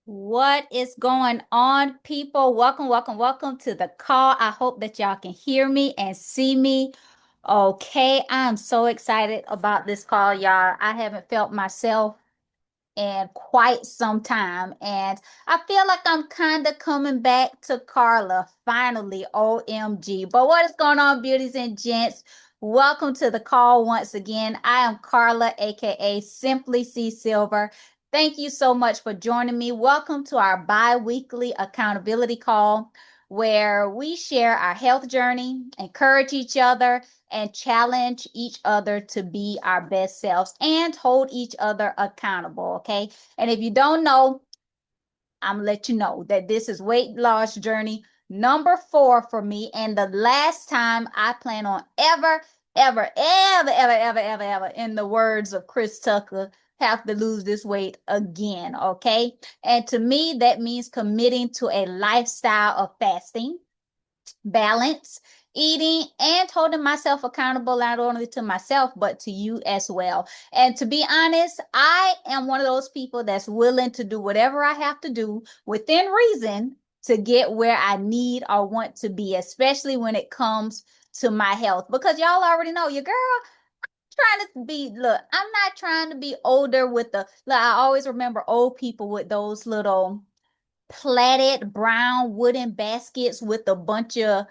What is going on, people? Welcome to the call. I hope that y'all can hear me and see me. Okay, I'm so excited about this call, y'all. I haven't felt myself in quite some time, and I feel like I'm kind of coming back to Carla finally. OMG. But what is going on, beauties and gents? Welcome to the call once again. I am Carla, aka Simply C Silver. Thank you so much for joining me. Welcome to our bi-weekly accountability call where we share our health journey, encourage each other, and challenge each other to be our best selves and hold each other accountable. Okay. And if you don't know, I'm gonna let you know that this is weight loss journey number 4 for me, and the last time I plan on ever, in the words of Chris Tucker, have to lose this weight again. Okay. And to me, that means committing to a lifestyle of fasting, balance, eating, and holding myself accountable not only to myself, but to you as well. And to be honest, I am one of those people that's willing to do whatever I have to do within reason to get where I need or want to be, especially when it comes to my health. Because y'all already know your girl trying to be, look, I'm not trying to be older with the, like, I always remember old people with those little platted brown wooden baskets with a bunch of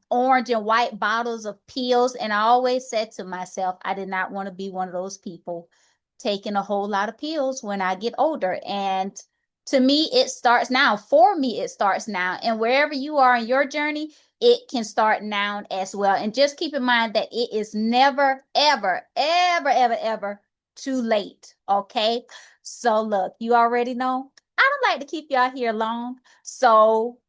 orange and white bottles of pills. And I always said to myself, I did not want to be one of those people taking a whole lot of pills when I get older. And to me, it starts now. For me, it starts now. And wherever you are in your journey, it can start now as well. And just keep in mind that it is never, ever too late. Okay. So look, you already know I don't like to keep y'all here long. So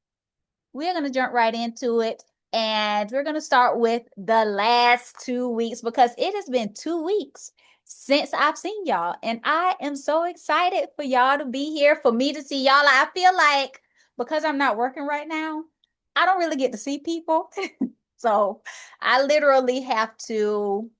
we're going to jump right into it. And we're going to start with the last 2 weeks because it has been 2 weeks since I've seen y'all. And I am so excited for y'all to be here, for me to see y'all. I feel like because I'm not working right now, I don't really get to see people. So I literally have to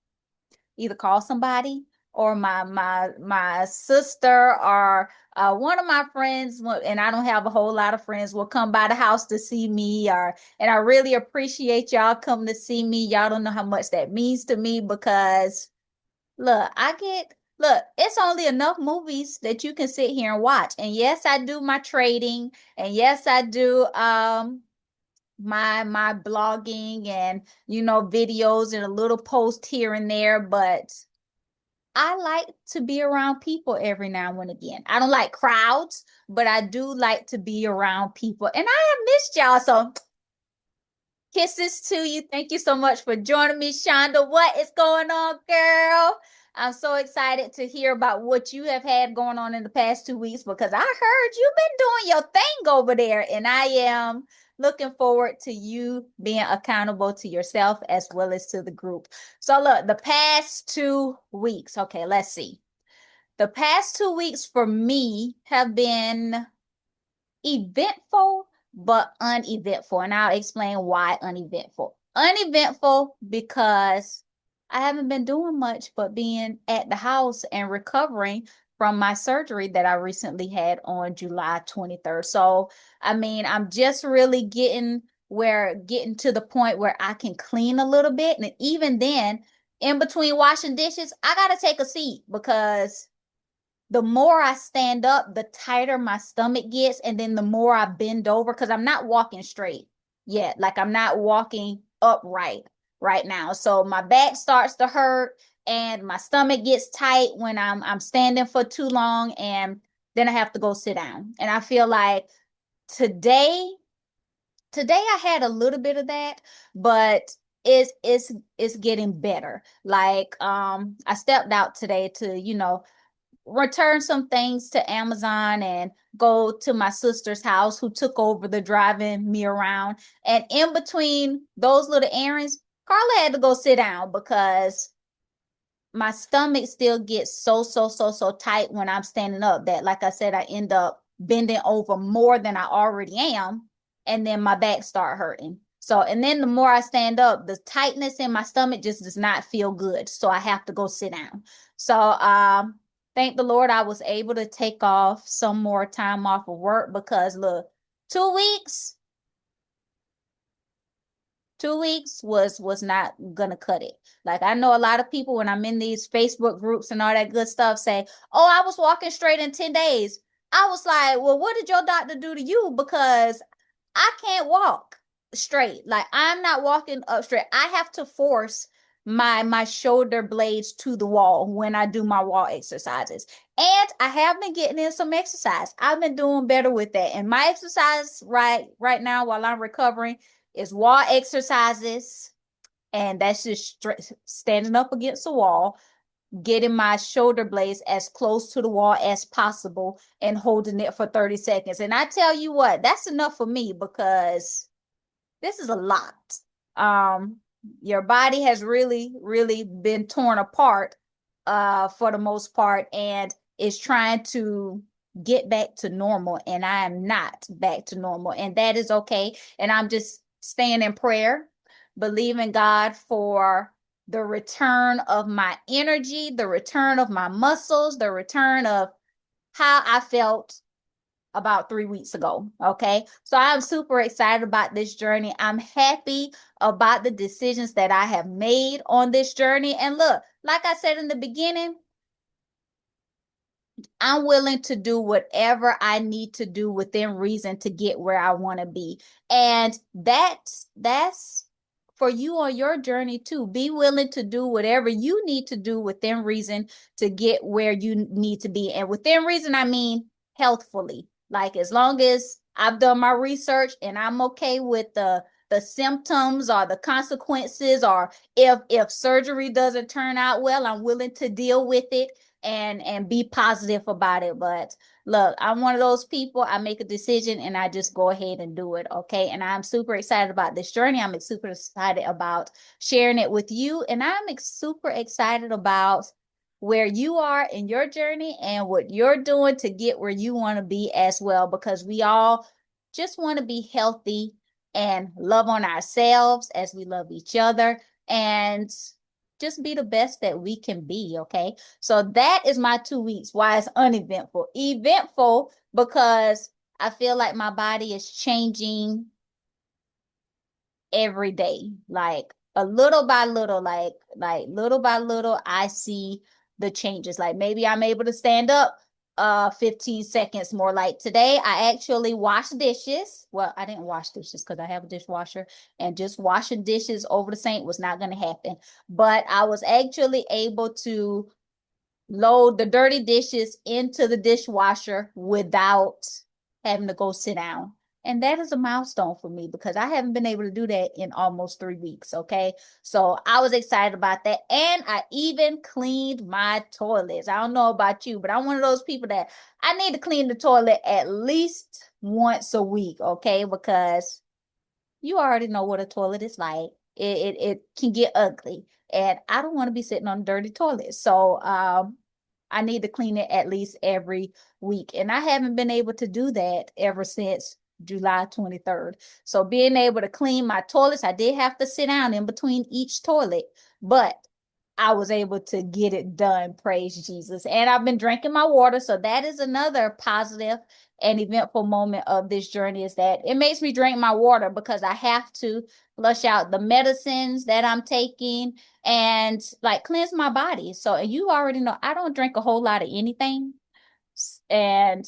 either call somebody or my sister or one of my friends, and I don't have a whole lot of friends, will come by the house to see me. Or and I really appreciate y'all coming to see me. Y'all don't know how much that means to me because look, it's only enough movies that you can sit here and watch. And yes, I do my trading, and yes, I do my blogging and videos and a little post here and there, but I like to be around people every now and again. I don't like crowds, but I do like to be around people. And I have missed y'all. So kisses to you. Thank you so much for joining me, Shonda. What is going on, girl? I'm so excited to hear about what you have had going on in the past 2 weeks because I heard you've been doing your thing over there, and I am looking forward to you being accountable to yourself as well as to the group. So, look, the past 2 weeks. Okay, let's see. The past 2 weeks for me have been eventful but uneventful. And I'll explain why uneventful. Uneventful because I haven't been doing much but being at the house and recovering from my surgery that I recently had on July 23rd. So, I mean, I'm just really getting to the point where I can clean a little bit. And even then, in between washing dishes, I got to take a seat because the more I stand up, the tighter my stomach gets. And then the more I bend over, because I'm not walking straight yet. Like I'm not walking upright right now. So my back starts to hurt and my stomach gets tight when I'm standing for too long, and then I have to go sit down. And I feel like today, today I had a little bit of that, but it's getting better. Like I stepped out today to, return some things to Amazon and go to my sister's house who took over the driving me around. And in between those little errands, Carla had to go sit down because my stomach still gets so tight when I'm standing up that, like I said, I end up bending over more than I already am. And then my back start hurting. So, and then the more I stand up, the tightness in my stomach just does not feel good. So I have to go sit down. So, thank the Lord I was able to take off some more time off of work because look, 2 weeks, 2 weeks was not gonna cut it. Like I know a lot of people when I'm in these Facebook groups and all that good stuff say, "Oh, I was walking straight in 10 days." I was like, "Well, what did your doctor do to you? Because I can't walk straight. Like I'm not walking up straight. I have to force my shoulder blades to the wall when I do my wall exercises. And I have been getting in some exercise. I've been doing better with that. And my exercise right now while I'm recovering is wall exercises. And that's just standing up against the wall, getting my shoulder blades as close to the wall as possible and holding it for 30 seconds. And I tell you what, that's enough for me because this is a lot. Um, your body has really, really been torn apart for the most part and is trying to get back to normal. And I am not back to normal. And that is okay. And I'm just staying in prayer, believing God for the return of my energy, the return of my muscles, the return of how I felt about 3 weeks ago. Okay. So I'm super excited about this journey. I'm happy about the decisions that I have made on this journey. And look, like I said in the beginning, I'm willing to do whatever I need to do within reason to get where I want to be. And that's for you on your journey too. Be willing to do whatever you need to do within reason to get where you need to be. And within reason, I mean healthfully. Like as long as I've done my research and I'm okay with the symptoms or the consequences, or if surgery doesn't turn out well, I'm willing to deal with it and be positive about it. But look, I'm one of those people. I make a decision and I just go ahead and do it. Okay. And I'm super excited about this journey. I'm super excited about sharing it with you. And I'm super excited about where you are in your journey and what you're doing to get where you want to be as well, because we all just want to be healthy and love on ourselves as we love each other and just be the best that we can be. Okay. So that is my 2 weeks. Why it's uneventful. Eventful because I feel like my body is changing every day. Like a little by little, like little by little, I see the changes. Like maybe I'm able to stand up 15 seconds more. Like today, I actually washed dishes. Well, I didn't wash dishes because I have a dishwasher, and just washing dishes over the sink was not going to happen. But I was actually able to load the dirty dishes into the dishwasher without having to go sit down. And that is a milestone for me because I haven't been able to do that in almost 3 weeks. Okay. So I was excited about that. And I even cleaned my toilets. I don't know about you, but I'm one of those people that I need to clean the toilet at least once a week. Okay. Because you already know what a toilet is like. It can get ugly. And I don't want to be sitting on a dirty toilet. So I need to clean it at least every week. And I haven't been able to do that ever since July 23rd. So being able to clean my toilets, I did have to sit down in between each toilet, but I was able to get it done. Praise Jesus. And I've been drinking my water. So that is another positive and eventful moment of this journey, is that it makes me drink my water because I have to flush out the medicines that I'm taking and like cleanse my body. So you already know I don't drink a whole lot of anything. And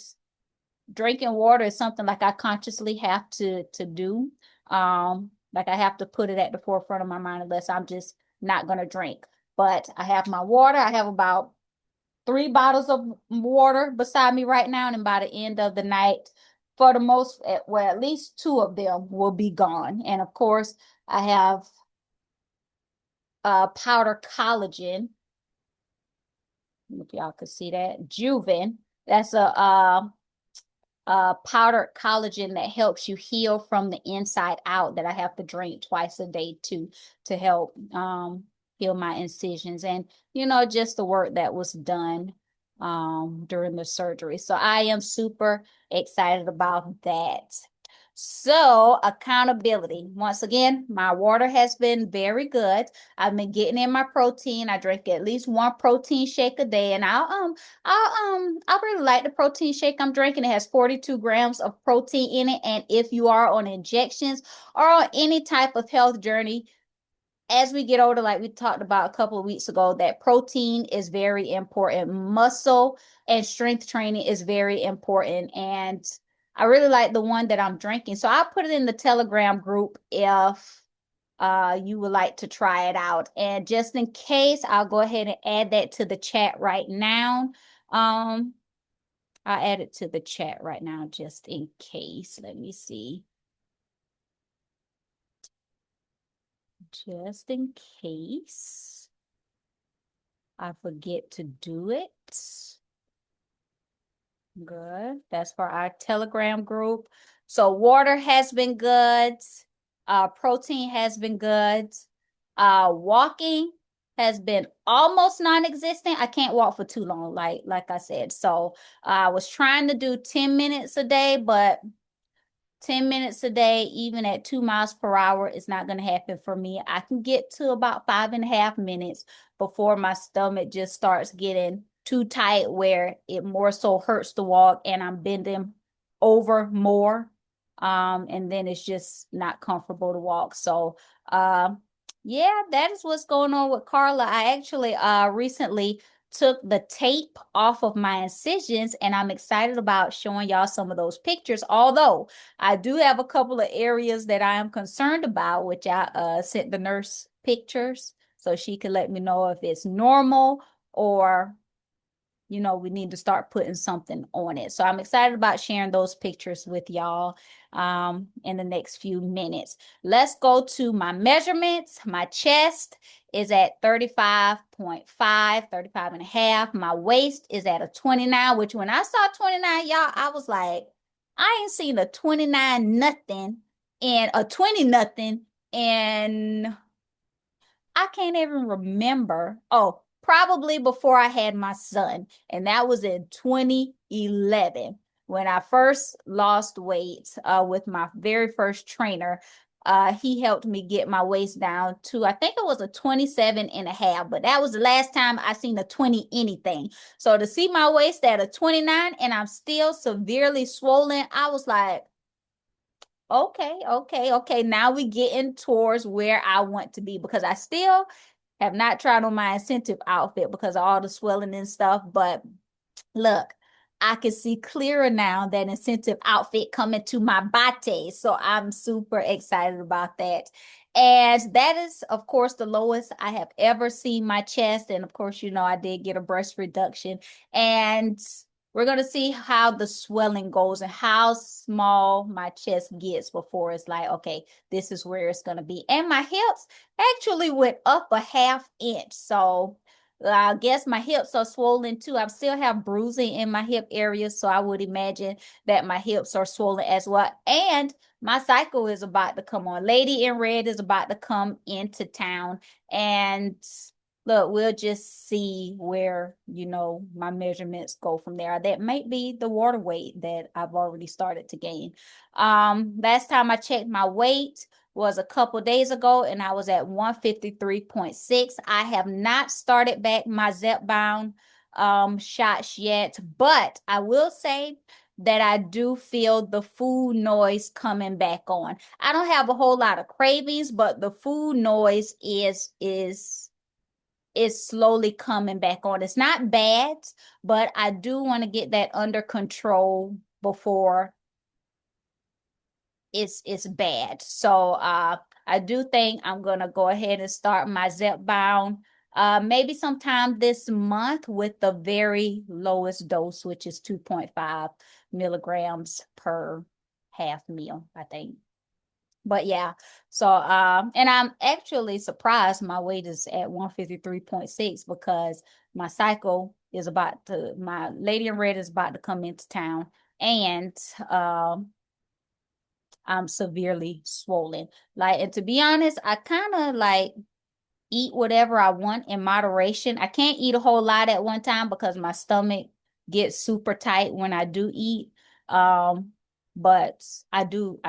drinking water is something like I consciously have to do. Like I have to put it at the forefront of my mind unless I'm just not gonna drink. But I have my water. I have about 3 bottles of water beside me right now, and by the end of the night, for the most, well, at least 2 of them will be gone. And of course, I have powder collagen. If y'all could see that, Juven. That's a powdered collagen that helps you heal from the inside out, that I have to drink twice a day to help heal my incisions and just the work that was done during the surgery. So I am super excited about that. So, accountability. Once again, my water has been very good. I've been getting in my protein. I drink at least one protein shake a day, and I really like the protein shake I'm drinking. It has 42 grams of protein in it, and if you are on injections or on any type of health journey, as we get older, like we talked about a couple of weeks ago, that protein is very important. Muscle and strength training is very important. And I really like the one that I'm drinking. So I'll put it in the Telegram group if you would like to try it out. And just in case, I'll go ahead and add that to the chat right now. Um, I'll add it to the chat right now just in case. Let me see. Just in case I forget to do it. Good. That's for our Telegram group. So water has been good. Protein has been good. Walking has been almost non-existent. I can't walk for too long, like I said. So I was trying to do 10 minutes a day, but 10 minutes a day, even at 2 miles per hour, is not going to happen for me. I can get to about 5.5 minutes before my stomach just starts getting too tight where it more so hurts to walk and I'm bending over more. And then it's just not comfortable to walk. So, yeah, that is what's going on with Carla. I actually recently took the tape off of my incisions and I'm excited about showing y'all some of those pictures. Although I do have a couple of areas that I am concerned about, which I sent the nurse pictures so she can let me know if it's normal or we need to start putting something on it. So I'm excited about sharing those pictures with y'all in the next few minutes. Let's go to my measurements. My chest is at 35.5, 35 and a half. My waist is at a 29, which when I saw 29, y'all, I was like, I ain't seen a 29 nothing and a 20 nothing and I can't even remember. Oh, probably before I had my son. And that was in 2011 when I first lost weight with my very first trainer. He helped me get my waist down to, I think it was a 27 and a half, but that was the last time I seen a 20 anything. So to see my waist at a 29 and I'm still severely swollen, I was like, okay. Now we getting towards where I want to be because I still have not tried on my incentive outfit because of all the swelling and stuff. But look, I can see clearer now that incentive outfit coming to my body. So I'm super excited about that. And that is, of course, the lowest I have ever seen my chest. And of course, I did get a breast reduction. And we're going to see how the swelling goes and how small my chest gets before it's like, okay, this is where it's going to be. And my hips actually went up a half inch. So I guess my hips are swollen too. I still have bruising in my hip area. So I would imagine that my hips are swollen as well. And my cycle is about to come on. Lady in Red is about to come into town. And look, we'll just see where, my measurements go from there. That might be the water weight that I've already started to gain. Last time I checked my weight was a couple days ago and I was at 153.6. I have not started back my Zepbound shots yet, but I will say that I do feel the food noise coming back on. I don't have a whole lot of cravings, but the food noise is slowly coming back on. It's not bad, but I do want to get that under control before it's bad. So I do think I'm gonna go ahead and start my Zepbound maybe sometime this month with the very lowest dose, which is 2.5 milligrams per half meal, I think. But yeah, so and I'm actually surprised my weight is at 153.6 because my cycle is my Lady in Red is about to come into town and I'm severely swollen. And to be honest, I kind of eat whatever I want in moderation. I can't eat a whole lot at one time because my stomach gets super tight when I do eat. But I do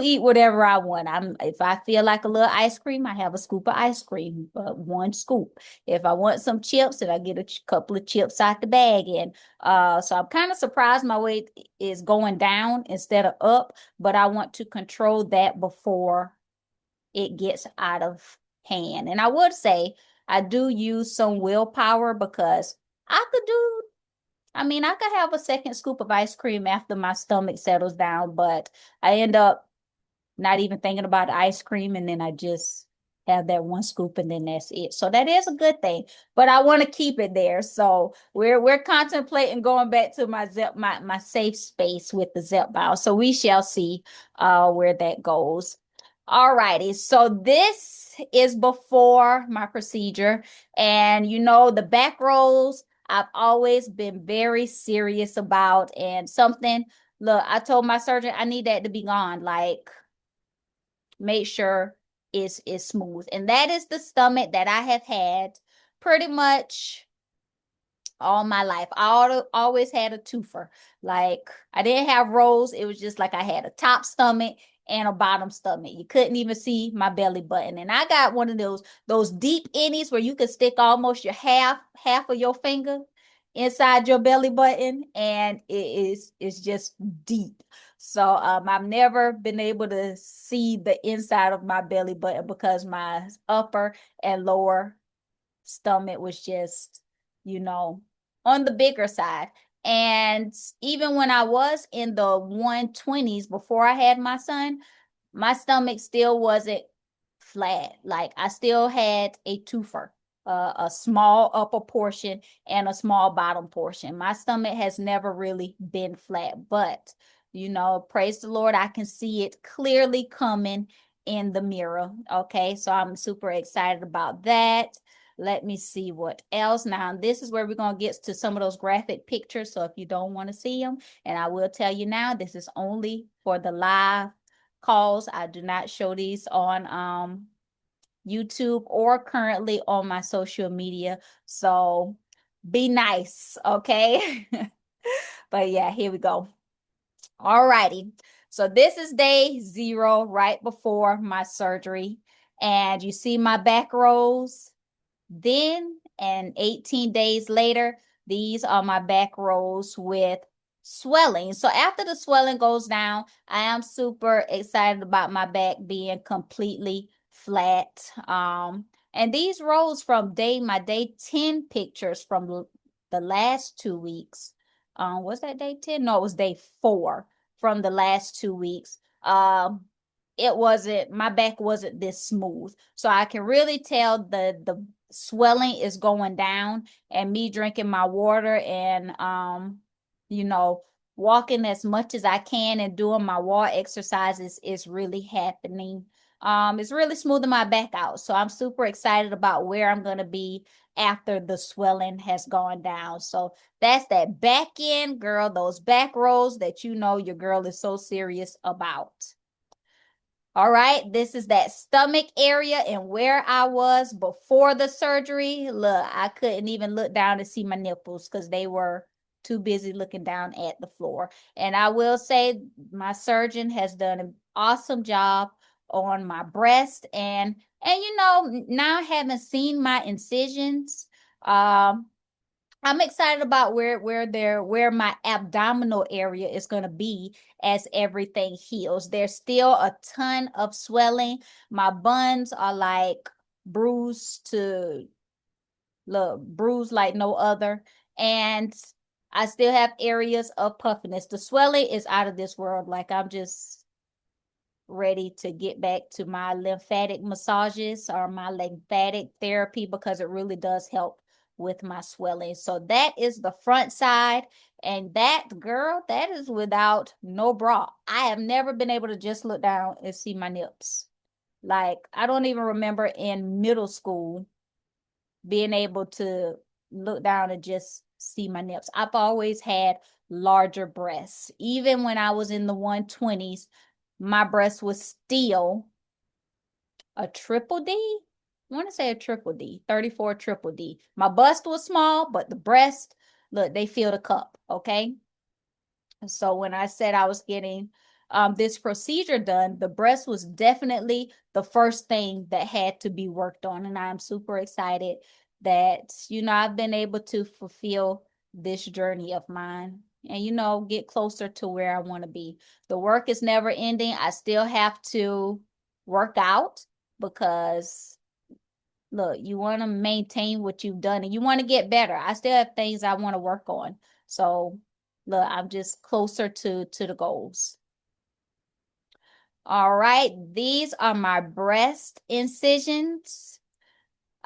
eat whatever I want. If I feel like a little ice cream, I have a scoop of ice cream, but one scoop. If I want some chips, then I get a couple of chips out the bag. And so I'm kind of surprised my weight is going down instead of up, but I want to control that before it gets out of hand. And I would say I do use some willpower because I could do I could have a second scoop of ice cream after my stomach settles down, but I end up not even thinking about the ice cream, and then I just have that one scoop and then that's it. So that is a good thing, but I want to keep it there. So we're contemplating going back to my safe space with the Zepbound. So we shall see where that goes. All righty. So this is before my procedure, and the back rolls I've always been very serious about, and something. Look, I told my surgeon I need that to be gone. Like, make sure it's smooth. And that is the stomach that I have had pretty much all my life. I always had a twofer. Like, I didn't have rolls. It was just like I had a top stomach and a bottom stomach. You couldn't even see my belly button. And I got one of those deep innies where you could stick almost your half of your finger inside your belly button, and it's just deep. So I've never been able to see the inside of my belly button because my upper and lower stomach was just, you know, on the bigger side. And even when I was in the 120s before I had my son, my stomach still wasn't flat. Like, I still had a twofer, a small upper portion and a small bottom portion. My stomach has never really been flat, but praise the Lord, I can see it clearly coming in the mirror. Okay, so I'm super excited about that. Let me see what else. Now, this is where we're going to get to some of those graphic pictures. So if you don't want to see them, and I will tell you now, this is only for the live calls. I do not show these on YouTube or currently on my social media. So be nice, okay? But yeah, here we go. All righty. So this is day 0 right before my surgery. And you see my back rolls. Then, and 18 days later, these are my back rolls with swelling. So after the swelling goes down, I am super excited about my back being completely flat. And these rolls from my day 10 pictures from the last 2 weeks. Was that day 10? No, it was day 4 from the last 2 weeks. It wasn't, my back wasn't this smooth. So I can really tell the swelling is going down, and me drinking my water and you know walking as much as I can and doing my wall exercises is really happening. It's really smoothing my back out. So I'm super excited about where I'm going to be after the swelling has gone down. So that's that back end, girl, those back rolls that your girl is so serious about. All right, this is that stomach area and where I was before the surgery. Look, I couldn't even look down to see my nipples because they were too busy looking down at the floor. And I will say my surgeon has done an awesome job on my breast. And now having seen my incisions, I'm excited about where my abdominal area is going to be as everything heals. There's still a ton of swelling. My buns are like bruised to look bruised like no other. And I still have areas of puffiness. The swelling is out of this world. Like, I'm just ready to get back to my lymphatic massages or my lymphatic therapy because it really does help with my swelling. So that is the front side. And that, girl, that is without no bra. I have never been able to just look down and see my nips. Like, I don't even remember in middle school being able to look down and just see my nips. I've always had larger breasts. Even when I was in the 120s, my breast was still a triple D. I want to say a triple D, 34 triple D. My bust was small, but the breast, look, they fill the cup, okay? So when I said I was getting this procedure done, the breast was definitely the first thing that had to be worked on. And I'm super excited that, I've been able to fulfill this journey of mine and, get closer to where I want to be. The work is never ending. I still have to work out because look, you want to maintain what you've done and you want to get better. I still have things I want to work on. So look, I'm just closer to the goals. All right, these are my breast incisions.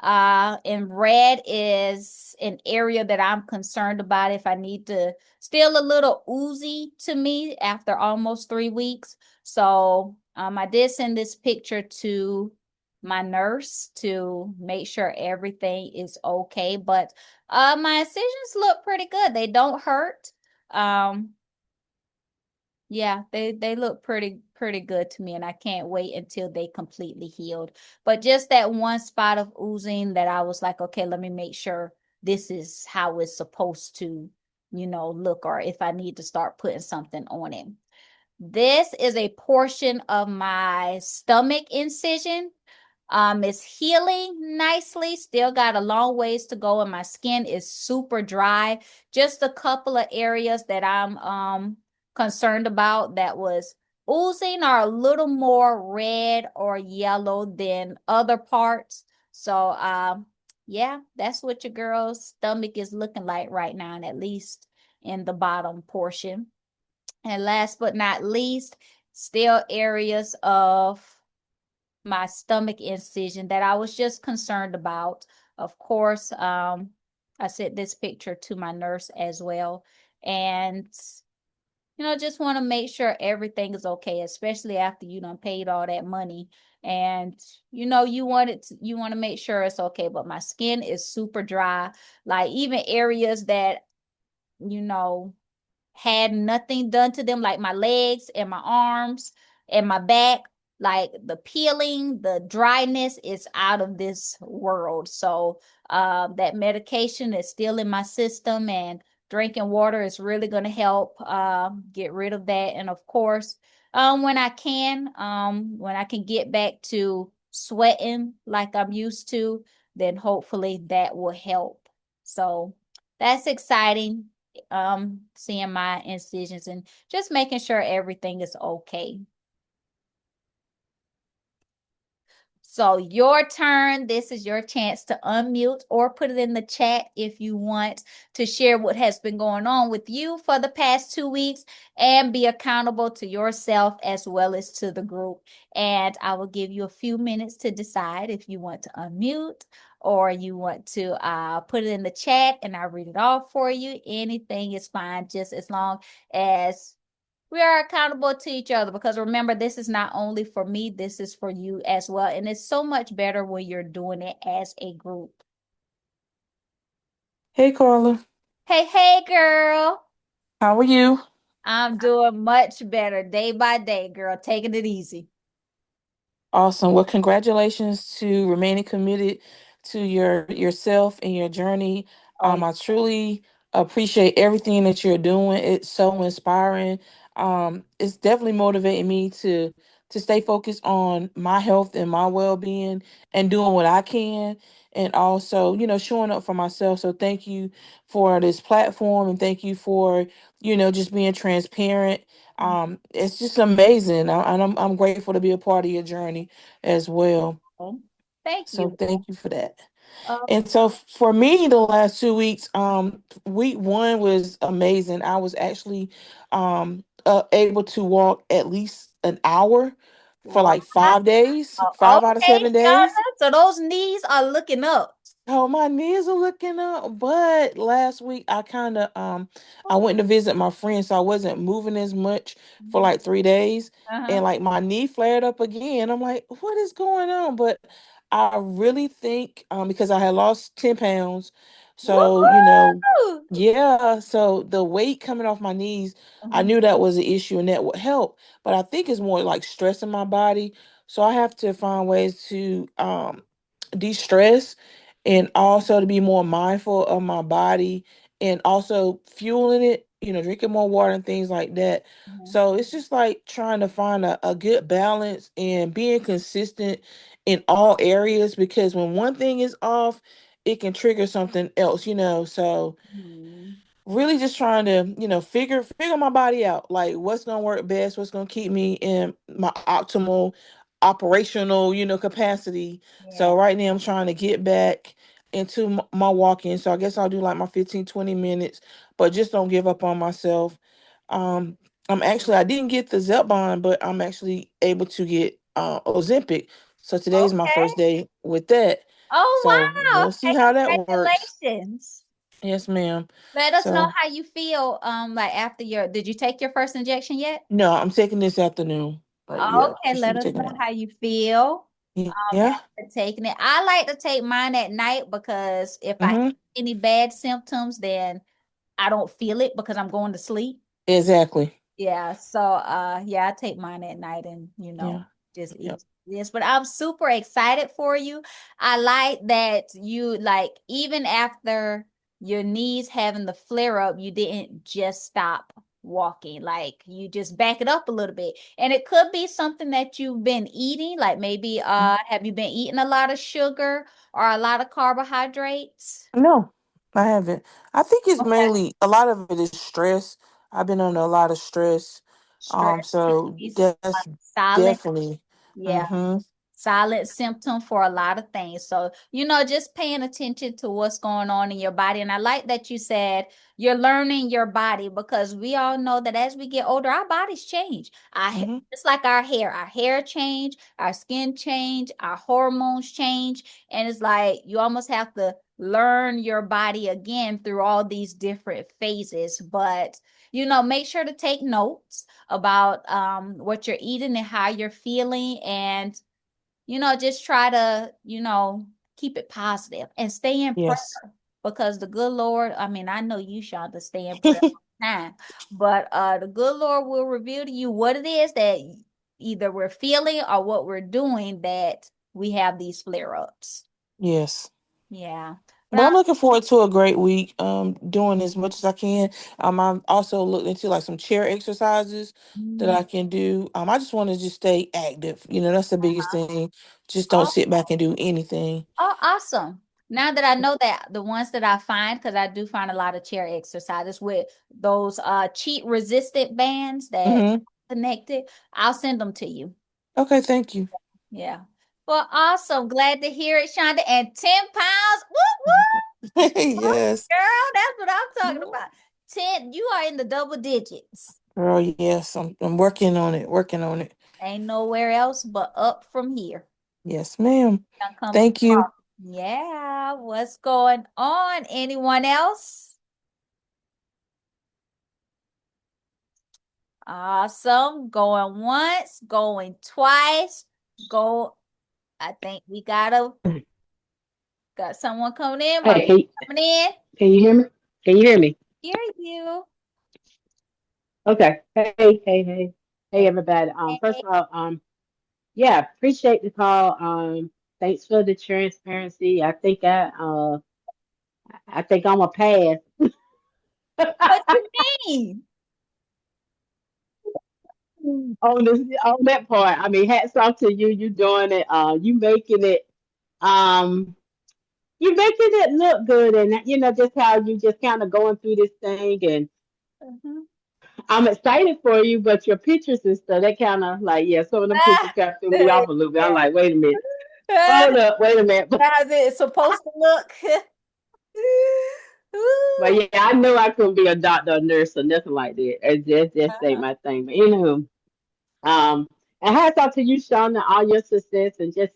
And red is an area that I'm concerned about if I need to, still a little oozy to me after almost 3 weeks. So I did send this picture to my nurse to make sure everything is okay. But my incisions look pretty good. They don't hurt. Um, yeah, they look pretty good to me, and I can't wait until they completely healed. But just that one spot of oozing that I was like, okay, let me make sure this is how it's supposed to, look, or if I need to start putting something on it. This is a portion of my stomach incision. It's healing nicely. Still got a long ways to go, and my skin is super dry. Just a couple of areas that I'm concerned about that was oozing are a little more red or yellow than other parts. So yeah, that's what your girl's stomach is looking like right now, and at least in the bottom portion. And last but not least, still areas of my stomach incision that I was just concerned about. Of course, I sent this picture to my nurse as well. And, just want to make sure everything is okay, especially after you done paid all that money. And, you want to make sure it's okay. But my skin is super dry. Like even areas that, you know, had nothing done to them, like my legs and my arms and my back. Like the peeling, the dryness is out of this world. So that medication is still in my system, and drinking water is really going to help get rid of that. And of course, when I can get back to sweating like I'm used to, then hopefully that will help. So that's exciting, seeing my incisions and just making sure everything is okay. So your turn. This is your chance to unmute or put it in the chat if you want to share what has been going on with you for the past 2 weeks and be accountable to yourself as well as to the group. And I will give you a few minutes to decide if you want to unmute or you want to put it in the chat and I'll read it off for you. Anything is fine, just as long as we are accountable to each other, because remember, this is not only for me, this is for you as well. And it's so much better when you're doing it as a group. Hey Carla, Hey, hey, girl. how are you? I'm doing much better day by day, girl. Taking it easy. Awesome. Well, congratulations to remaining committed to yourself and your journey. Oh, yeah. I truly appreciate everything that you're doing. It's so inspiring. It's definitely motivating me to stay focused on my health and my well-being and doing what I can, and also, showing up for myself. So thank you for this platform, and thank you for, just being transparent. It's just amazing, and I'm grateful to be a part of your journey as well. Oh, thank So you. thank you for that. Uh, And so for me, the last 2 weeks, week one was amazing. I was actually able to walk at least an hour for wow. like 5 days, five out of Okay, 7 days. Shonda. So those knees are looking up. Oh, my knees are looking up. But last week I kind of I went to visit my friend, so I wasn't moving as much for like 3 days. Uh-huh. And like my knee flared up again. I'm like, what is going on? But I really think because I had lost 10 pounds. So, Woohoo! yeah, so the weight coming off my knees, I Uh-huh. knew that was an issue and that would help. But I think it's more like stress in my body. So I have to find ways to de-stress and also to be more mindful of my body and also fueling it drinking more water and things like that. Mhm. So it's just like trying to find a good balance and being consistent in all areas, because when one thing is off, it can trigger something else. So Mhm. really just trying to figure my body out, like what's going to work best, what's going to keep me in my optimal operational capacity. Yeah. So right now I'm trying to get back into my walking, so I guess I'll do like my 15-20 minutes, but just don't give up on myself. um I didn't get the Zepbond, but I'm actually able to get Ozempic, so today's my Okay. first day with that. Oh So wow. we'll see Okay, how that works. congratulations. Yes, ma'am. Let us know So how you feel. Like after your, did you take your first injection yet? no, I'm taking this afternoon. But yeah, Okay, just let be us taking know that. how you feel Yeah. after taking it. I like to take mine at night because if I have Mm-hmm. any bad symptoms, then I don't feel it because I'm going to sleep. Exactly. Yeah, so yeah, I take mine at night and Yeah. just Yep. eat this. But I'm super excited for you. I like that you like even after your knees having the flare up, you didn't just stop walking. Like you just back it up a little bit. And it could be something that you've been eating, like maybe have you been eating a lot of sugar or a lot of carbohydrates? No, I haven't. I think it's Okay. mainly a lot of it is stress. I've been under a lot of stress. Stress can So be that's silent. definitely. Yeah. Mm-hmm. Silent symptom for a lot of things. So, just paying attention to what's going on in your body. And I like that you said you're learning your body because we all know that as we get older, our bodies change. Mm-hmm. It's like our hair change, our skin change, our hormones change. And it's like you almost have to learn your body again through all these different phases. But, make sure to take notes about what you're eating and how you're feeling, and just try to, keep it positive and stay in prayer Yes. because the good Lord, I mean, I know you, Shonda, stay in prayer all the time, but the good Lord will reveal to you what it is that either we're feeling or what we're doing that we have these flare ups. Yes. Yeah. But But I'm looking forward to a great week, doing as much as I can. I'm also looking into like some chair exercises that I'm I can do. I just want to just stay active. That's the biggest thing. Just don't oh, sit back and do anything. oh, awesome. Now that I know that the ones that I find, because I do find a lot of chair exercises with those cheat resistant bands that Mm-hmm. connected, I'll send them to you. Okay, thank you. Yeah. Well, awesome. Glad to hear it, Shonda. And 10 pounds. Woo woo, Yes. girl. That's what I'm talking about. 10, you are in the double digits. Girl, yes. I'm working on it. Working on it. Ain't nowhere else but up from here. Yes, ma'am. I'm coming Thank you. across. Yeah. What's going on? Anyone else? Awesome. Going once, going twice. Go. I think we got someone coming in. My Hey, coming in. can you hear me? Can you hear me? Hear you. Okay. Hey, Hey, everybody. First hey. of all, yeah, appreciate the call. Thanks for the transparency. I think I'm a pass What you mean? on this, on that part. I mean, hats off to you. You doing it. Um, you making it look good, and just how you just kind of going through this thing, and Mhm. I'm excited for you, but your pictures and stuff, that kind of like, yeah, some of them pictures Ah, kind of threw me yeah. off a little bit. I'm like, wait a minute, Ah, hold up, wait a minute. how's it supposed to look? But Ooh. yeah, I know I couldn't be a doctor or nurse or nothing like that. It just ain't my thing. But anywho, um, and hats off to you, Shauna, all your success and just,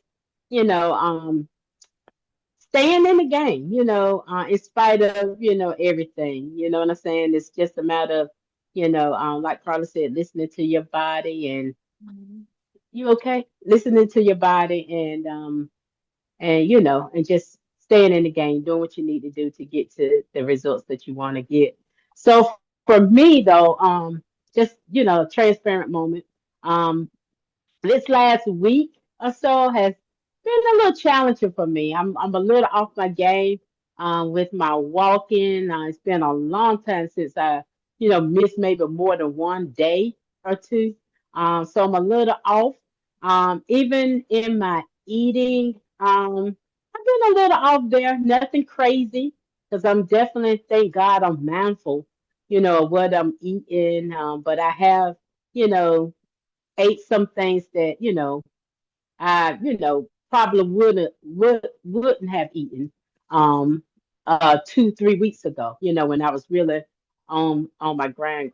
you know, um, staying in the game, in spite of, everything. You know what I'm saying? It's just a matter of, like Carla said, listening to your body and Mhm. you okay? Listening to your body and and just staying in the game, doing what you need to do to get to the results that you want to get. So for me though, just transparent moment. Um, this last week or so has been a little challenging for me. I'm a little off my game with my walking. It's been a long time since I miss maybe more than one day or two. So I'm a little off. Even in my eating, I've been a little off there. Nothing crazy, because I'm definitely, thank God, I'm mindful, of what I'm eating. But I have, you know, ate some things that, I, probably wouldn't have eaten 2, 3 weeks ago, when I was really on my grind.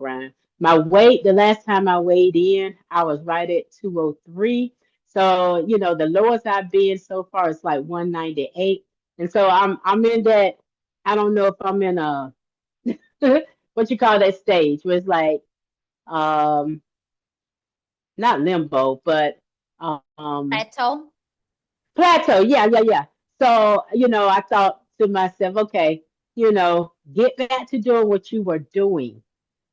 My weight, the last time I weighed in, I was right at 203. So, the lowest I've been so far is like 198. And so I'm in that, I don't know if I'm in a what you call that stage where it's like um not limbo, but um Plateau. plateau. Yeah, yeah, yeah. So, I thought to myself, okay, get back to doing what you were doing.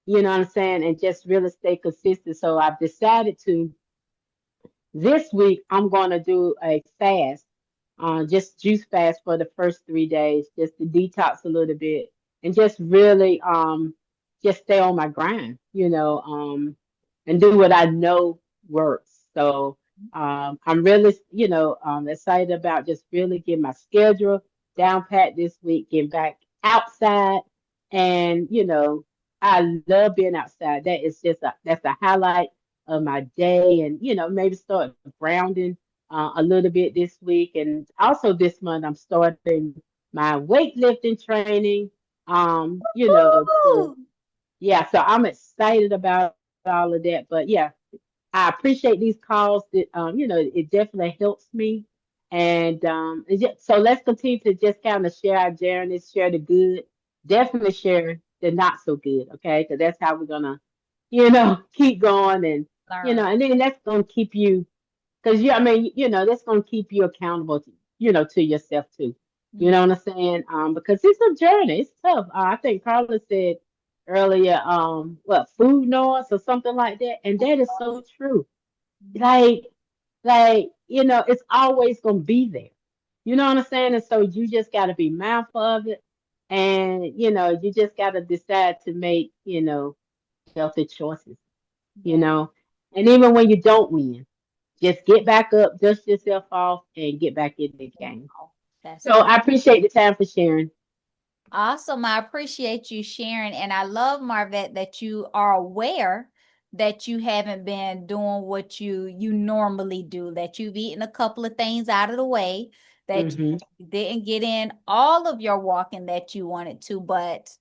You know what I'm saying? And just really stay consistent. So I've decided to this week, I'm going to do a fast, just juice fast for the first 3 days, just to detox a little bit and just really just stay on my grind, and do what I know works. So I'm really, excited about just really getting my schedule down pat this week, getting back outside. And, I love being outside. That's a highlight of my day, and maybe start grounding a little bit this week. And also this month I'm starting my weightlifting training, to Woo! yeah, so I'm excited about all of that. But yeah, I appreciate these calls that it definitely helps me. And so let's continue to just kind of share our journeys, share the good, definitely share the not so good, okay? Because that's how we're gonna, keep going. And Learn. and then that's gonna keep you, because I mean, that's gonna keep you accountable to, to yourself too. You Yeah. know what I'm saying? Because it's a journey. It's tough. I think Carla said earlier, what, food noise or something like that, and that is so true. Like, it's always gonna be there. You know what I'm saying? And so you just got to be mindful of it, and you just got to decide to make, healthy choices. You Yeah. know, and even when you don't win, just get back up, dust yourself off, and get back in the game. Wow. That's So good. I appreciate the time for sharing. Awesome. I appreciate you sharing. And I love, Marvette, that you are aware that you haven't been doing what you normally do, that you've eaten a couple of things out of the way, that Hmm. you didn't get in all of your walking that you wanted to, but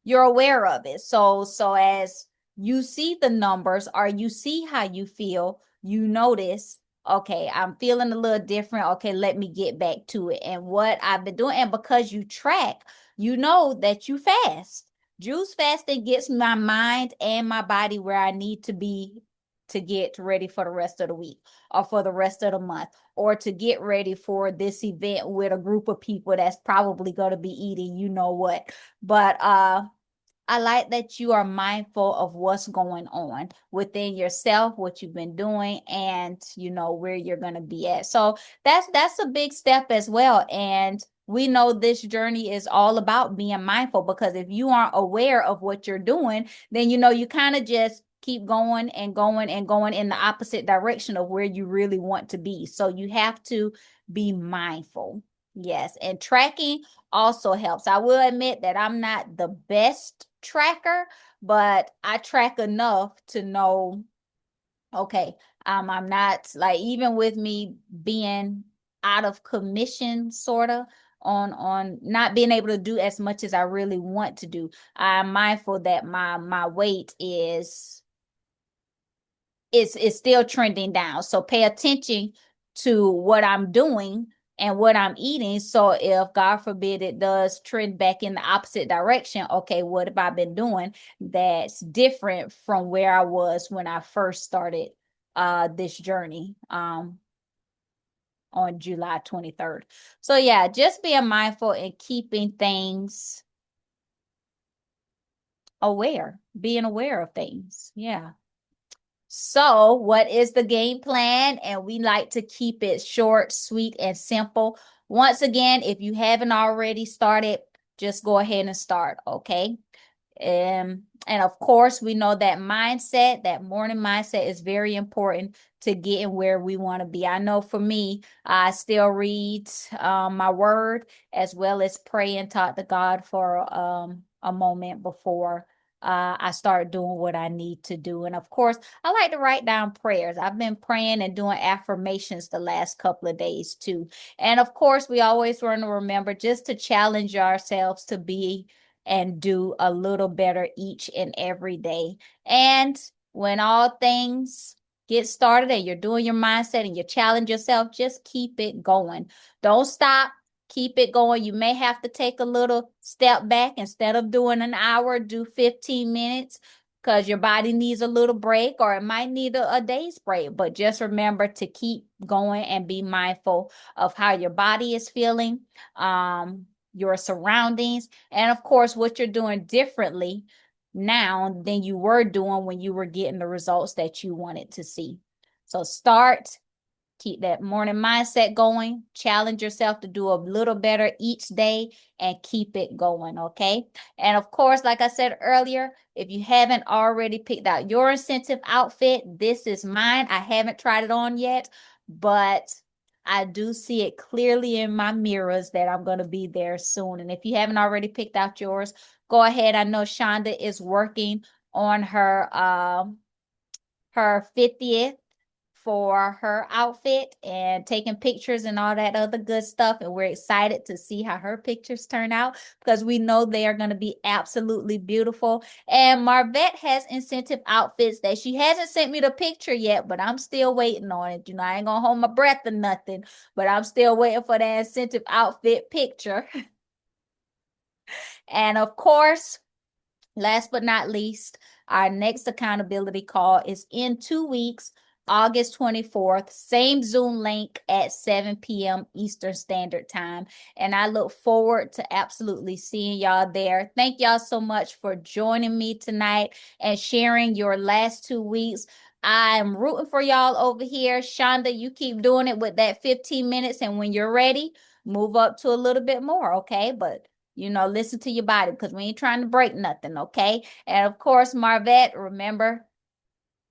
you're aware of it. So as you see the numbers or you see how you feel, you notice, okay, I'm feeling a little different. Okay, let me get back to it. And what I've been doing, and because you track, you know that you fast. Juice fasting gets my mind and my body where I need to be to get ready for the rest of the week or for the rest of the month or to get ready for this event with a group of people that's probably going to be eating you know what. But I like that you are mindful of what's going on within yourself, what you've been doing, and where you're going to be at. So that's a big step as well. And we know this journey is all about being mindful, because if you aren't aware of what you're doing, then you kind of just keep going and going and going in the opposite direction of where you really want to be. So you have to be mindful. Yes, and tracking also helps. I will admit that I'm not the best tracker, but I track enough to know, okay, I'm not, like, even with me being out of commission, sort of, on not being able to do as much as I really want to do. I'm mindful that my weight is still trending down. So pay attention to what I'm doing and what I'm eating. So if God forbid it does trend back in the opposite direction, okay, what have I been doing that's different from where I was when I first started this journey on July 23rd. So yeah, just being mindful and keeping things aware, being aware of things. Yeah. So, what is the game plan? And we like to keep it short, sweet, and simple. Once again, if you haven't already started, just go ahead and start, okay? And of course, we know that mindset, that morning mindset is very important to getting where we want to be. I know for me, I still read my word as well as pray and talk to God for a moment before I start doing what I need to do. And of course, I like to write down prayers. I've been praying and doing affirmations the last couple of days too. And of course, we always want to remember just to challenge ourselves to be and do a little better each and every day. And when all things get started and you're doing your mindset and you challenge yourself, just keep it going. Don't stop. Keep it going. You may have to take a little step back. Instead of doing an hour, do 15 minutes because your body needs a little break, or it might need a day's break. But just remember to keep going and be mindful of how your body is feeling, your surroundings, and of course, what you're doing differently now than you were doing when you were getting the results that you wanted to see. So start. Keep that morning mindset going. Challenge yourself to do a little better each day and keep it going, okay? And of course, like I said earlier, if you haven't already picked out your incentive outfit, this is mine. I haven't tried it on yet, but I do see it clearly in my mirrors that I'm going to be there soon. And if you haven't already picked out yours, go ahead. I know Shonda is working on her 50th for her outfit and taking pictures and all that other good stuff. And we're excited to see how her pictures turn out because we know they are going to be absolutely beautiful. And Marvette has incentive outfits that she hasn't sent me the picture yet, but I'm still waiting on it. You know, I ain't going to hold my breath or nothing, but I'm still waiting for that incentive outfit picture. And of course, last but not least, our next accountability call is in 2 weeks, August 24th, same Zoom link at 7 p.m. Eastern Standard Time. And I look forward to absolutely seeing y'all there. Thank y'all so much for joining me tonight and sharing your last 2 weeks. I'm rooting for y'all over here. Shonda, you keep doing it with that 15 minutes. And when you're ready, move up to a little bit more, okay? But listen to your body because we ain't trying to break nothing, okay? And of course, Marvette, remember,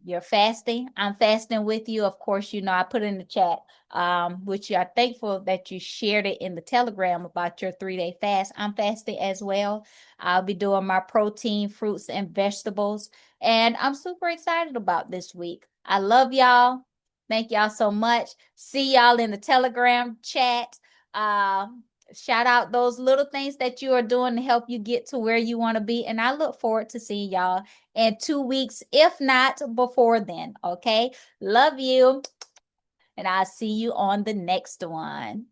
you're fasting. I'm fasting with you. Of course, I put in the chat, which you are thankful that you shared it in the Telegram about your 3-day fast. I'm fasting as well. I'll be doing my protein, fruits, and vegetables. And I'm super excited about this week. I love y'all. Thank y'all so much. See y'all in the Telegram chat. Uh, Shout out those little things that you are doing to help you get to where you want to be. And I look forward to seeing y'all in 2 weeks, if not before then. Okay. Love you. And I'll see you on the next one.